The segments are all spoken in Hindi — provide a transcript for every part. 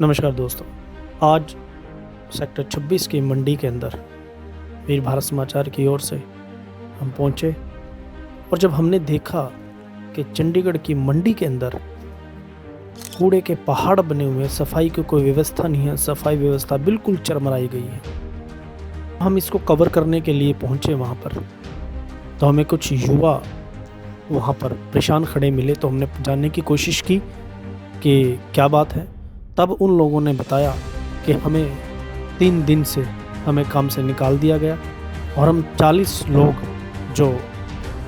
नमस्कार दोस्तों, आज सेक्टर 26 की मंडी के अंदर वीर भारत समाचार की ओर से हम पहुंचे और जब हमने देखा कि चंडीगढ़ की मंडी के अंदर कूड़े के पहाड़ बने हुए हैं, सफाई की कोई व्यवस्था नहीं है, सफाई व्यवस्था बिल्कुल चरमराई गई है। हम इसको कवर करने के लिए पहुंचे वहां पर, तो हमें कुछ युवा वहां पर परेशान खड़े मिले। तो हमने जानने की कोशिश की कि क्या बात है। तब उन लोगों ने बताया कि हमें 3 दिन से हमें काम से निकाल दिया गया और हम 40 लोग जो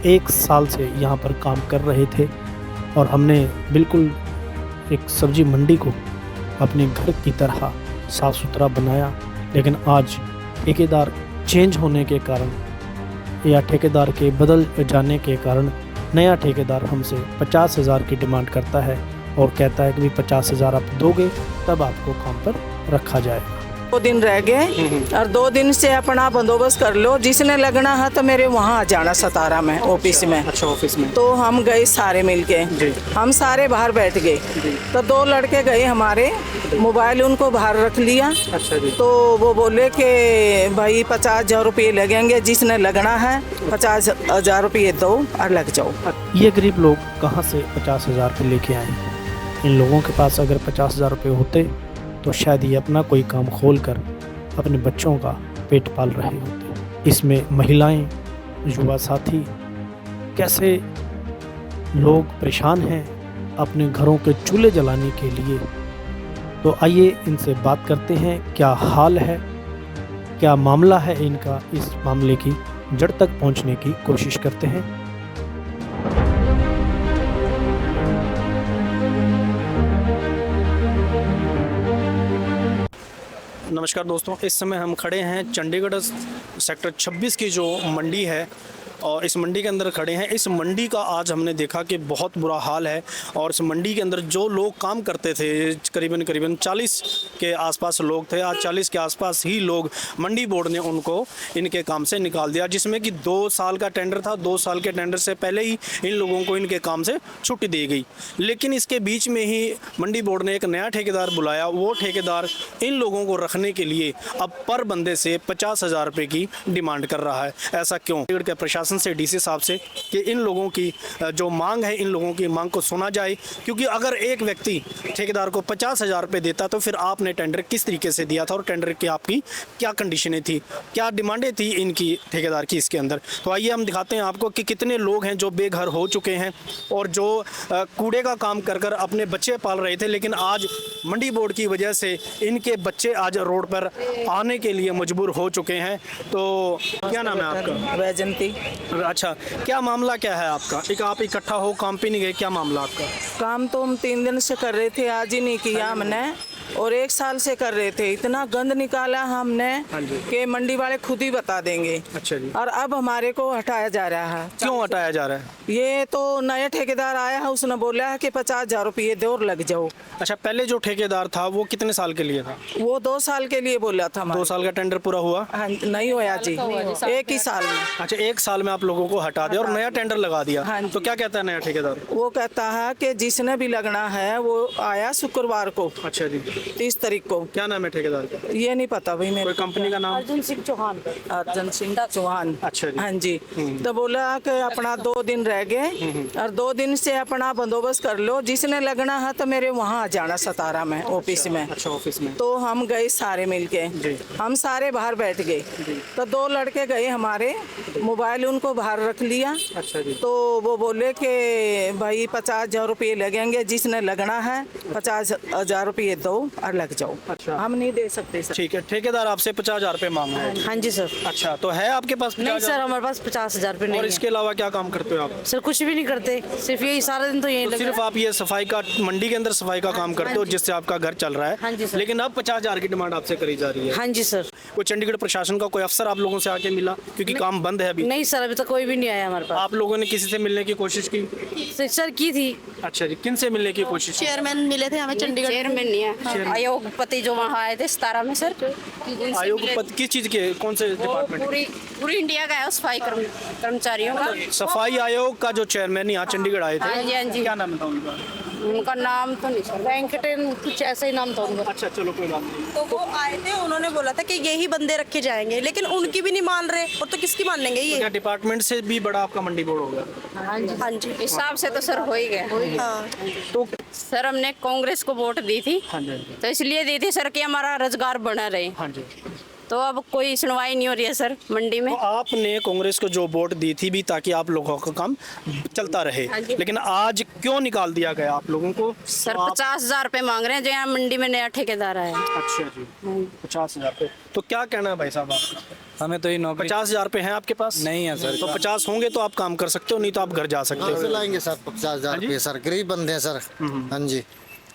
1 साल से यहाँ पर काम कर रहे थे और हमने बिल्कुल एक सब्जी मंडी को अपने घर की तरह साफ़ सुथरा बनाया, लेकिन आज ठेकेदार चेंज होने के कारण या ठेकेदार के बदल जाने के कारण नया ठेकेदार हमसे 50,000 की डिमांड करता है और कहता है कि भी 50,000 आप दोगे तब आपको काम पर रखा जाएगा। 2 दिन रह गए और 2 दिन से अपना बंदोबस्त कर लो, जिसने लगना है तो मेरे वहाँ आ जाना सतारा में ऑफिस में। अच्छा, ऑफिस में। तो हम गए सारे मिलके, हम सारे बाहर बैठ गए। तो 2 लड़के गए हमारे, मोबाइल उनको बाहर रख लिया। अच्छा जी। तो वो बोले कि भाई 50,000 रुपये लगेंगे, जिसने लगना है 50,000 रुपये दो और लग जाओ। ये गरीब लोग कहाँ से 50,000 रुपये लेके आए? इन लोगों के पास अगर 50,000 रुपये होते तो शायद ये अपना कोई काम खोल कर अपने बच्चों का पेट पाल रहे होते। इसमें महिलाएं, युवा साथी, कैसे लोग परेशान हैं अपने घरों के चूल्हे जलाने के लिए। तो आइए इनसे बात करते हैं, क्या हाल है, क्या मामला है इनका। इस मामले की जड़ तक पहुंचने की कोशिश करते हैं। नमस्कार दोस्तों, इस समय हम खड़े हैं चंडीगढ़ सेक्टर 26 की जो मंडी है और इस मंडी के अंदर खड़े हैं। इस मंडी का आज हमने देखा कि बहुत बुरा हाल है और इस मंडी के अंदर जो लोग काम करते थे, करीबन 40 के आसपास लोग थे। आज 40 के आसपास ही लोग, मंडी बोर्ड ने उनको इनके काम से निकाल दिया, जिसमें कि 2 साल का टेंडर था। 2 साल के टेंडर से पहले ही इन लोगों को इनके काम से छुट्टी दी गई। लेकिन इसके बीच में ही मंडी बोर्ड ने एक नया ठेकेदार बुलाया। वो ठेकेदार इन लोगों को रखने के लिए अब पर बंदे से 50,000 रुपये की डिमांड कर रहा है। ऐसा क्यों? चंडीगढ़ के प्रशासन से, डीसी साहब से, कि इन लोगों की जो मांग है, इन लोगों की मांग को सुना जाए। क्योंकि अगर एक व्यक्ति ठेकेदार को 50,000 रुपये देता तो फिर आपने टेंडर किस तरीके से दिया था और टेंडर की आपकी क्या कंडीशनें थी, क्या डिमांडें थी इनकी ठेकेदार की इसके अंदर। तो आइए हम दिखाते हैं आपको कि कितने लोग हैं जो बेघर हो चुके हैं और जो कूड़े का काम कर कर अपने बच्चे पाल रहे थे, लेकिन आज मंडी बोर्ड की वजह से इनके बच्चे आज रोड पर आने के लिए मजबूर हो चुके हैं। तो क्या नाम है आपका? वैजंती। अच्छा, क्या मामला क्या है आपका? एक आप इकट्ठा हो, काम पे नहीं गए, क्या मामला आपका? काम तो हम 3 दिन से कर रहे थे, आज ही नहीं किया हमने, और 1 साल से कर रहे थे। इतना गंद निकाला हमने कि मंडी वाले खुद ही बता देंगे। अच्छा जी। और अब हमारे को हटाया जा रहा है। क्यों हटाया जा रहा है? ये तो नया ठेकेदार आया है, उसने बोला है कि 50,000 रुपये दो और लग जाओ। अच्छा, पहले जो ठेकेदार था वो कितने साल के लिए था? वो 2 साल के लिए बोला था। 2 साल का टेंडर पूरा हुआ? हाँ, नहीं हुआ जी, 1 ही साल में। अच्छा, 1 साल में आप लोगों को हटा दिया और नया टेंडर लगा दिया। हाँ तो क्या कहता है नया ठेकेदार? वो कहता है कि जिसने भी लगना है वो आया शुक्रवार को, अच्छा जी। 30 तारीख को। क्या नाम है ठेकेदार का? ये नहीं पता भाई मेरे। कोई कंपनी का नाम? अर्जुन सिंह चौहान। अर्जुन सिंह चौहान। अच्छा जी। हाँ जी। तो बोला कि अपना 2 दिन रह गए और 2 दिन से अपना बंदोबस्त कर लो, जिसने लगना है तो मेरे वहाँ आ जाना सतारा में ऑफिस में। अच्छा, ऑफिस में। तो हम गए सारे मिलके, हम सारे बाहर बैठ गए। तो 2 लड़के गए हमारे, मोबाइल उनको बाहर रख लिया। अच्छा जी। तो वो बोले कि भाई 50,000 रुपये लगेंगे, जिसने लगना है 50,000 रुपये दो और लग जाओ। अच्छा। हम नहीं दे सकते सर। ठीक है, ठेकेदार आपसे 50,000 रुपये मांग रहा है। हाँ जी सर। अच्छा, तो है आपके पास 50,000? नहीं सर, हमारे पास 50,000 रुपये नहीं और है। इसके अलावा क्या काम करते हो आप? सर कुछ भी नहीं करते, सिर्फ यही सारा दिन तो यही तो लगा। सिर्फ आप ये सफाई का, मंडी के अंदर सफाई का काम करते हो जिससे आपका घर चल रहा है। हाँ जी सर। लेकिन अब 50,000 की डिमांड आपसे करी जा रही है। हाँ जी सर। कोई चंडीगढ़ प्रशासन का कोई अफसर आप लोगों से आके मिला? क्योंकि काम बंद है अभी। नहीं सर, अभी तक कोई भी नहीं आया हमारे पास। आप लोगों ने किसी से मिलने की कोशिश की? सर की थी। अच्छा जी, किन से मिलने की कोशिश की? चेयरमैन मिले थे हमें चंडीगढ़। चेयरमैन नहीं है, आयोग पति जो वहाँ आए थे 17 में सर। आयोग किस चीज़ के, कौन से डिपार्टमेंट? पूरी इंडिया का है सफाई कर्मचारियों का। सफाई आयोग का जो चेयरमैन यहाँ चंडीगढ़ आए थे। हाँ जी, हाँ जी। क्या नाम था उनका? उनका नाम तो नहीं सर, वेंकटेन कुछ ऐसा ही नाम था उनका। अच्छा चलो कोई बात नहीं। तो वो आए थे, उन्होंने बोला था कि यही बंदे रखे जाएंगे, लेकिन उनकी भी नहीं मान रहे, और तो किसकी मान लेंगे ये। क्या डिपार्टमेंट से भी बड़ा आपका मंडी बोर्ड होगा? हाँ जी। हिसाब से तो सर हो ही गया। हाँ। तो सर हमने कांग्रेस को वोट दी थी, हाँ जी, हाँ जी, तो इसलिए दी थी सर कि हमारा रोजगार बना रहे। हाँ जी। तो अब कोई सुनवाई नहीं हो रही है सर मंडी में। तो आपने कांग्रेस को जो वोट दी थी भी ताकि आप लोगों का काम चलता रहे, हाँ जी। लेकिन आज क्यों निकाल दिया गया आप लोगों को? सर आप- 50,000 रुपये मांग रहे हैं जो यहाँ मंडी में नया ठेकेदार आया है। अच्छा जी, 50,000 पे। तो क्या कहना है भाई साहब आपका? हमें तो ये नौकरी 50,000 पे हैं आपके पास? नहीं है सर। तो 50 होंगे तो आप काम कर सकते हो, नहीं तो आप घर जा सकते कहाँ से हो। लाएंगे सर 50,000 हाँ जी? रुपये? सर गरीब बंदे हैं सर। हाँ जी,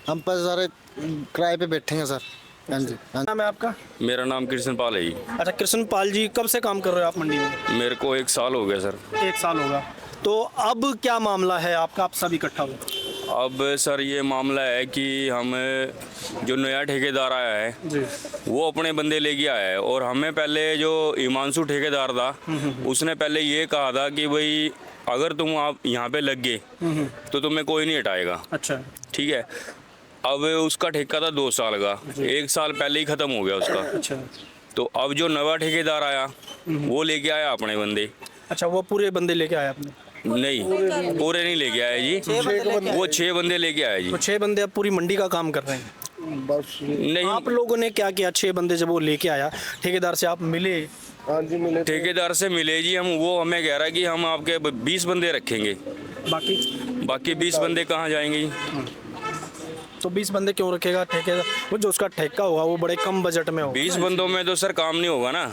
हम पर सारे किराए पे बैठेंगे सर। हाँ जी, हाँ। नाम है आपका? मेरा नाम कृष्ण पाल है जी। अच्छा कृष्ण पाल जी, कब से काम कर रहे हो आप मंडी में? मेरे को 1 साल हो गया सर। 1 साल होगा। तो अब क्या मामला है आपका, आप सब इकट्ठा हो? अब सर ये मामला है कि हम जो नया ठेकेदार आया है जी। वो अपने बंदे लेके आया है, और हमें पहले जो हिमांशु ठेकेदार था उसने पहले ये कहा था कि भाई अगर तुम आप यहाँ पे लग गए तो तुम्हें कोई नहीं हटाएगा। अच्छा। ठीक है। अब उसका ठेका था 2 साल का, 1 साल पहले ही ख़त्म हो गया उसका। अच्छा। तो अब जो नवा ठेकेदार आया वो लेके आया अपने बंदे। अच्छा, वो पूरे बंदे लेके आए आपने? नहीं, पूरे नहीं लेके आया जी, वो 6 बंदे लेके आया जी। तो 6 बंदे अब पूरी मंडी का काम कर रहे हैं। नहीं, आप लोगों ने क्या किया? 6 बंदे जब वो लेके आया, ठेकेदार से आप मिले? ठेकेदार से मिले जी हम, वो हमें कह रहा है कि हम आपके 20 बंदे रखेंगे, बाकी 20 बंदे कहाँ जाएंगे जी? तो 20 बंदे क्यों रखेगा ठेकेदार? वो जो उसका ठेका होगा वो बड़े कम बजट में होगा। 20 बंदों में तो सर काम नहीं होगा ना,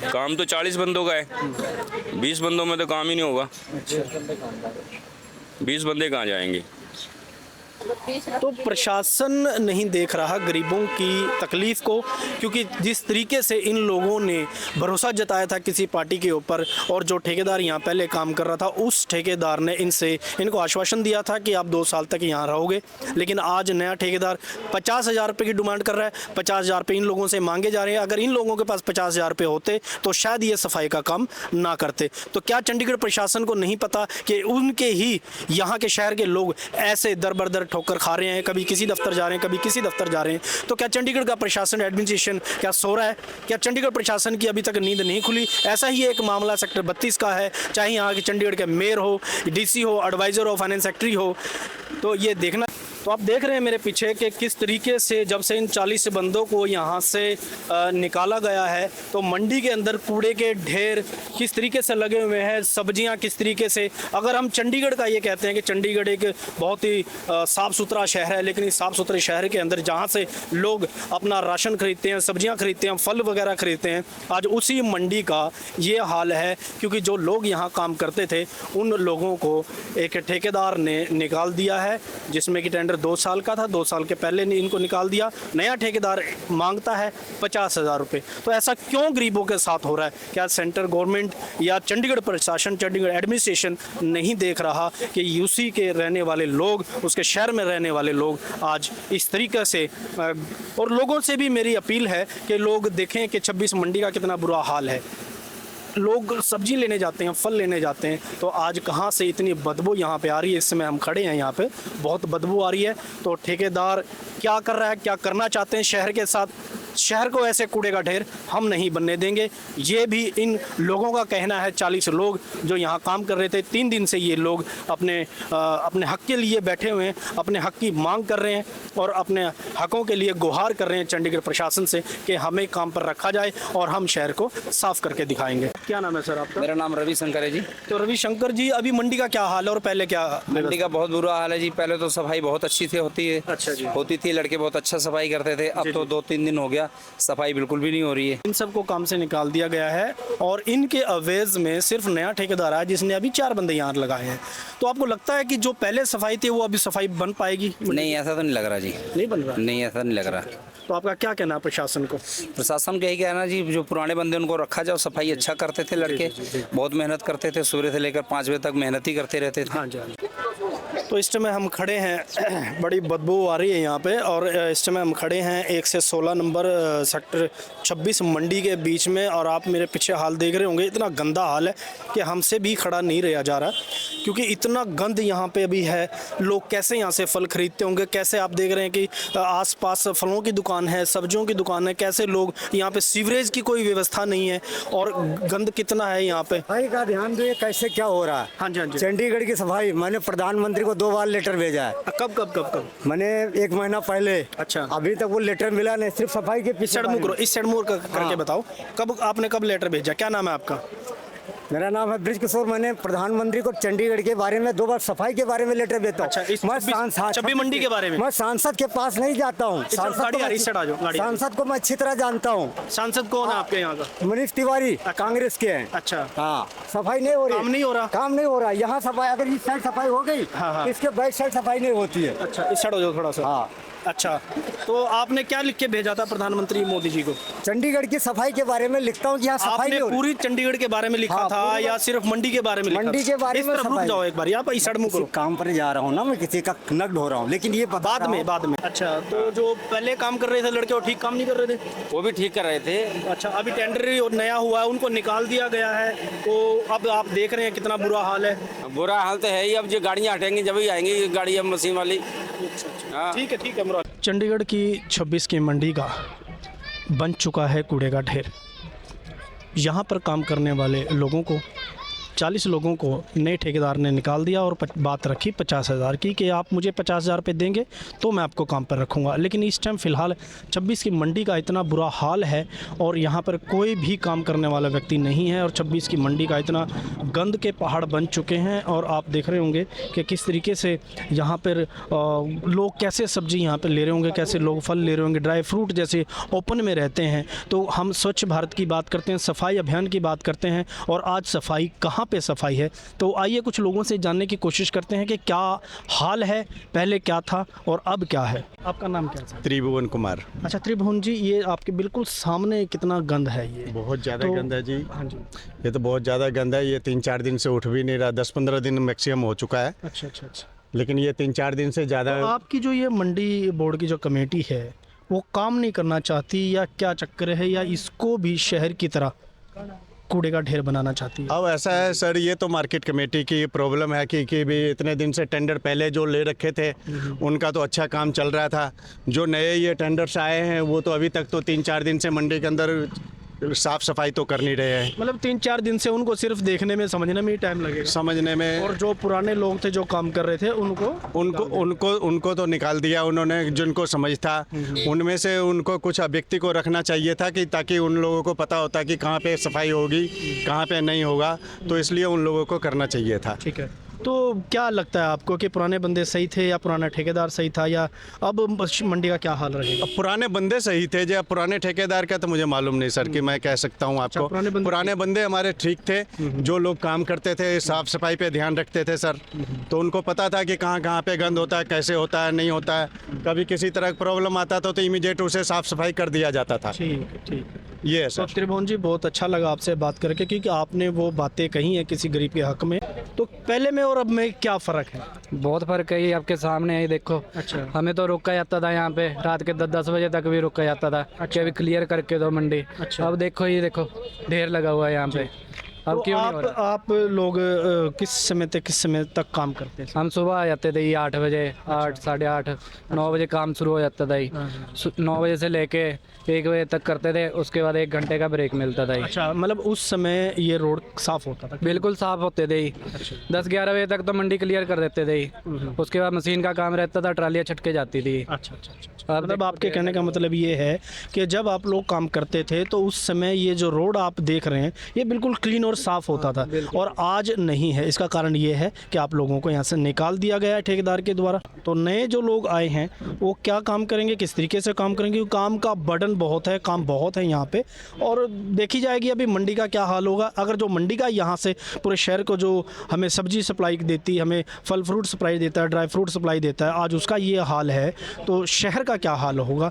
काम तो 40 बंदों का है, 20 बंदों में तो काम ही नहीं होगा। 20 बंदे कहाँ जाएंगे? तो प्रशासन नहीं देख रहा गरीबों की तकलीफ को, क्योंकि जिस तरीके से इन लोगों ने भरोसा जताया था किसी पार्टी के ऊपर, और जो ठेकेदार यहाँ पहले काम कर रहा था उस ठेकेदार ने इनको आश्वासन दिया था कि आप 2 साल तक यहाँ रहोगे, लेकिन आज नया ठेकेदार 50,000 रुपये की डिमांड कर रहा है। 50,000 रुपये इन लोगों से मांगे जा रहे हैं। अगर इन लोगों के पास 50,000 रुपये होते तो शायद ये सफाई का काम ना करते। तो क्या चंडीगढ़ प्रशासन को नहीं पता कि उनके ही यहाँ के शहर के लोग ऐसे दर बदर ठोकर खा रहे हैं, कभी किसी दफ्तर जा रहे हैं, कभी किसी दफ्तर जा रहे हैं? तो क्या चंडीगढ़ का प्रशासन, एडमिनिस्ट्रेशन क्या सो रहा है? क्या चंडीगढ़ प्रशासन की अभी तक नींद नहीं खुली? ऐसा ही एक मामला सेक्टर 32 का है, चाहे यहाँ के चंडीगढ़ के मेयर हो, डीसी हो, एडवाइज़र हो, फाइनेंस सेक्रेटरी हो। तो ये देखना, तो आप देख रहे हैं मेरे पीछे कि किस तरीके से जब से इन 40 बंदों को यहाँ से निकाला गया है, तो मंडी के अंदर कूड़े के ढेर किस तरीके से लगे हुए हैं, सब्जियाँ किस तरीके से। अगर हम चंडीगढ़ का ये कहते हैं कि चंडीगढ़ एक बहुत ही साफ़ सुथरा शहर है, लेकिन इस साफ़ सुथरे शहर के अंदर जहाँ से लोग अपना राशन खरीदते हैं, सब्जियाँ खरीदते हैं, फल वगैरह खरीदते हैं, आज उसी मंडी का ये हाल है। क्योंकि जो लोग यहाँ काम करते थे उन लोगों को एक ठेकेदार ने निकाल दिया है, जिसमें कि टेंडर 2 साल का था, 2 साल के पहले ने इनको निकाल दिया। नया ठेकेदार मांगता है 50,000 रुपये। तो ऐसा क्यों गरीबों के साथ हो रहा है? क्या सेंट्रल गवर्नमेंट या चंडीगढ़ प्रशासन, चंडीगढ़ एडमिनिस्ट्रेशन नहीं देख रहा कि यूसी के रहने वाले लोग, उसके शहर में रहने वाले लोग आज इस तरीके से? और लोगों से भी मेरी अपील है कि लोग देखें कि 26 मंडी का कितना बुरा हाल है। लोग सब्जी लेने जाते हैं, फल लेने जाते हैं, तो आज कहाँ से इतनी बदबू यहाँ पे आ रही है? इस समय हम खड़े हैं यहाँ पे, बहुत बदबू आ रही है। तो ठेकेदार क्या कर रहा है, क्या करना चाहते हैं शहर के साथ? शहर को ऐसे कूड़े का ढेर हम नहीं बनने देंगे, ये भी इन लोगों का कहना है। 40 लोग जो यहाँ काम कर रहे थे, 3 दिन से ये लोग अपने हक के लिए बैठे हुए हैं, अपने हक की मांग कर रहे हैं और अपने हकों के लिए गुहार कर रहे हैं चंडीगढ़ प्रशासन से कि हमें काम पर रखा जाए और हम शहर को साफ करके दिखाएंगे। क्या नाम है सर आपका? मेरा नाम रविशंकर है जी। तो रविशंकर जी, अभी मंडी का क्या हाल है और पहले क्या? मंडी का बहुत बुरा हाल है जी। पहले तो सफाई बहुत अच्छी थी, अच्छा जी। होती थी, लड़के बहुत अच्छा सफाई करते थे। अब तो 2-3 दिन हो गया सफाई बिल्कुल भी नहीं हो रही है। इन सबको काम से निकाल दिया गया है और इनके अवेज में सिर्फ नया ठेकेदार है जिसने अभी 4 बंदे यहाँ लगाए हैं। तो आपको लगता है कि जो पहले सफाई थी वो अभी सफाई बन पाएगी? नहीं, ऐसा तो नहीं लग रहा जी। नहीं बन रहा? नहीं, ऐसा नहीं लग रहा। तो आपका क्या कहना है प्रशासन को? प्रशासन का यही कहना जी, जो पुराने बंदे उनको रखा जाओ। सफाई अच्छा करते थे लड़के, बहुत मेहनत करते थे, सुबह से लेकर 5 बजे तक मेहनत ही करते रहते थे। हाँ जी। तो इस समय हम खड़े हैं, बड़ी बदबू आ रही है यहाँ पे, और इस समय हम खड़े हैं 1 से 16 नंबर सेक्टर 26 मंडी के बीच में। और आप मेरे पीछे हाल देख रहे होंगे, इतना गंदा हाल है कि हमसे भी खड़ा नहीं रहा जा रहा, क्योंकि इतना गंद यहाँ पे अभी है। लोग कैसे यहाँ से फल खरीदते होंगे, कैसे आप देख रहे हैं कि आसपास फलों की दुकान है, सब्जियों की दुकान है, कैसे लोग यहाँ पे, सीवरेज की कोई व्यवस्था नहीं है और गंद कितना है यहाँ पे। सफाई का ध्यान दो, ये कैसे क्या हो रहा है। हाँ जी, हाँ जी। चंडीगढ़ की सफाई, मैंने प्रधानमंत्री को 2 बार लेटर भेजा है। कब कब कब कब? मैंने 1 महीना पहले। अच्छा। अभी तक वो लेटर मिला नहीं, सिर्फ सफाई के इस साइड मुँह करो, इस साइड मुँह करके हाँ। बताओ, कब आपने कब लेटर भेजा, क्या नाम है आपका? मेरा नाम है ब्रिज किशोर। मैंने प्रधानमंत्री को चंडीगढ़ के बारे में 2 बार सफाई के बारे में लेटर देता हूँ। अच्छा, इस मैं 26 मंडी के बारे में? मैं सांसद के पास नहीं जाता हूँ। सांसद को मैं अच्छी तरह जानता हूँ। सांसद कौन है आपके यहाँ का? मनीष तिवारी कांग्रेस के हैं। अच्छा। हाँ, सफाई नहीं हो रही, काम नहीं हो रहा, काम नहीं हो रहा। यहाँ सफाई, अगर इस साइड सफाई हो गई, हाँ। इसके बैक साइड सफाई नहीं होती है। अच्छा, इस साइड हो जाओ थोड़ा सा। हाँ। अच्छा, तो आपने क्या लिख के भेजा था प्रधानमंत्री मोदी जी को? चंडीगढ़ की सफाई के बारे में लिखता हूँ कि यहाँ सफाई आपने नहीं हो रही। पूरी चंडीगढ़ के बारे में लिखा हाँ, था या सिर्फ मंडी के बारे में लिखा? मंडी के बारे में इस तरफ रुक सफाई। जाओ एक बार, आप इस साइड मुँह करो। काम पर जा रहा हूँ ना, मैं किसी का नग्न हो रहा हूँ, लेकिन ये बाद में। अच्छा, तो जो पहले काम कर रहे थे लड़के, वो ठीक काम नहीं कर रहे थे? वो भी ठीक कर रहे थे। अच्छा, अभी टेंडर नया हुआ है, उनको निकाल दिया गया है, तो अब आप देख रहे हैं कितना बुरा हाल है। बुरा हाल तो है ही, अब जो गाड़ियाँ हटेंगी जब ही आएंगी गाड़ी, अब मशीन वाली। हाँ। ठीक है मुराद। चंडीगढ़ की 26 की मंडी का बन चुका है कूड़े का ढेर। यहाँ पर काम करने वाले लोगों को, 40 लोगों को नए ठेकेदार ने निकाल दिया और बात रखी 50,000 की कि आप मुझे 50,000 रुपये देंगे तो मैं आपको काम पर रखूँगा। लेकिन इस टाइम फ़िलहाल 26 की मंडी का इतना बुरा हाल है और यहाँ पर कोई भी काम करने वाला व्यक्ति नहीं है, और 26 की मंडी का इतना गंद के पहाड़ बन चुके हैं। और आप देख रहे होंगे कि किस तरीके से यहाँ पर लोग कैसे सब्ज़ी यहाँ पर ले रहे होंगे, कैसे लोग फल ले रहे होंगे, ड्राई फ्रूट जैसे ओपन में रहते हैं। तो हम स्वच्छ भारत की बात करते हैं, सफाई अभियान की बात करते हैं, और आज सफाई कहाँ पे सफाई है। तो आइए कुछ लोगों से जानने की कोशिश करते हैं कि क्या हाल है, पहले क्या था और अब क्या है। आपका नाम क्या है? त्रिभुवन कुमार। अच्छा त्रिभुवन जी, ये आपके बिल्कुल सामने कितना गंद है, ये बहुत ज़्यादा गंद है जी। हाँ जी, ये तो बहुत ज़्यादा गंद है। ये 3-4 दिन से उठ भी नहीं रहा, 10-15 दिन मैक्सिमम हो चुका है। अच्छा, लेकिन ये 3-4 दिन से ज़्यादा। तो आपकी जो ये मंडी बोर्ड की जो कमेटी है वो काम नहीं करना चाहती या क्या चक्कर है, या इसको भी शहर की तरह कूड़े का ढेर बनाना चाहती है? अब ऐसा है सर, ये तो मार्केट कमेटी की प्रॉब्लम है कि भी इतने दिन से टेंडर पहले जो ले रखे थे उनका तो अच्छा काम चल रहा था। जो नए ये टेंडर्स आए हैं वो तो अभी तक तो 3-4 दिन से मंडी के अंदर साफ सफाई तो कर नहीं रहे हैं। मतलब 3-4 दिन से उनको सिर्फ देखने में, समझने में ही टाइम लगेगा, समझने में। और जो पुराने लोग थे जो काम कर रहे थे उनको तो निकाल दिया उन्होंने, जिनको समझ था। उनमें से उनको कुछ व्यक्ति को रखना चाहिए था कि ताकि उन लोगों को पता होता कि कहाँ पे सफाई होगी, कहाँ पे नहीं होगा, तो इसलिए उन लोगों को करना चाहिए था। ठीक है, तो क्या लगता है आपको कि पुराने बंदे सही थे या पुराना ठेकेदार सही था, या अब मंडी का क्या हाल रहेगा? अब पुराने बंदे सही थे या पुराने ठेकेदार का तो मुझे मालूम नहीं सर कि मैं कह सकता हूँ आपको। पुराने बंदे हमारे ठीक थे, जो लोग काम करते थे, साफ सफाई पे ध्यान रखते थे सर, तो उनको पता था कि कहाँ कहाँ पे गंद होता है, कैसे होता है, नहीं होता है। कभी किसी तरह का प्रॉब्लम आता था तो इमीडिएट उसे साफ सफाई कर दिया जाता था। ठीक, ये है तो सर। त्रिभुवन जी, बहुत अच्छा लगा आपसे बात करके, क्योंकि आपने वो बातें कही हैं किसी गरीब के हक में। तो पहले में और अब में क्या फ़र्क है? बहुत फ़र्क है, ये आपके सामने है, देखो। अच्छा। हमें तो रोका जाता था यहाँ पे, रात के 10 बजे तक भी रोका जाता था। अच्छा। अभी क्लियर करके दो मंडी। अच्छा। अब देखो, ये देखो ढेर लगा हुआ है यहाँ पे। अब तो क्यों नहीं हो रहा? आप लोग किस समय तक काम करते हैं? हम सुबह आ जाते थे, ये 8 बजे, 8, 8:30, 9 बजे काम शुरू हो जाता था। 9 बजे से लेके 1 बजे तक करते थे, उसके बाद 1 घंटे का ब्रेक मिलता था। अच्छा, मतलब उस समय ये रोड साफ होता था? बिल्कुल साफ होते थे। 10-11 बजे तक तो मंडी क्लियर कर देते थे। उसके बाद मशीन का काम रहता था, ट्रालियाँ छटके जाती थी। अच्छा। मतलब आपके कहने का मतलब ये है कि जब आप लोग काम करते थे तो उस समय ये जो रोड आप देख रहे हैं ये बिल्कुल क्लीन और साफ होता था, और आज नहीं है। इसका कारण ये है कि आप लोगों को यहाँ से निकाल दिया गया है ठेकेदार के द्वारा। तो नए जो लोग आए हैं वो क्या काम करेंगे, किस तरीके से काम करेंगे? काम का बर्डन बहुत है, काम बहुत है यहाँ पे, और देखी जाएगी अभी मंडी का क्या हाल होगा। अगर जो मंडी का यहाँ से पूरे शहर को जो हमें सब्जी सप्लाई देती, हमें फल फ्रूट सप्लाई देता है, ड्राई फ्रूट सप्लाई देता है, आज उसका ये हाल है, तो शहर का क्या हाल होगा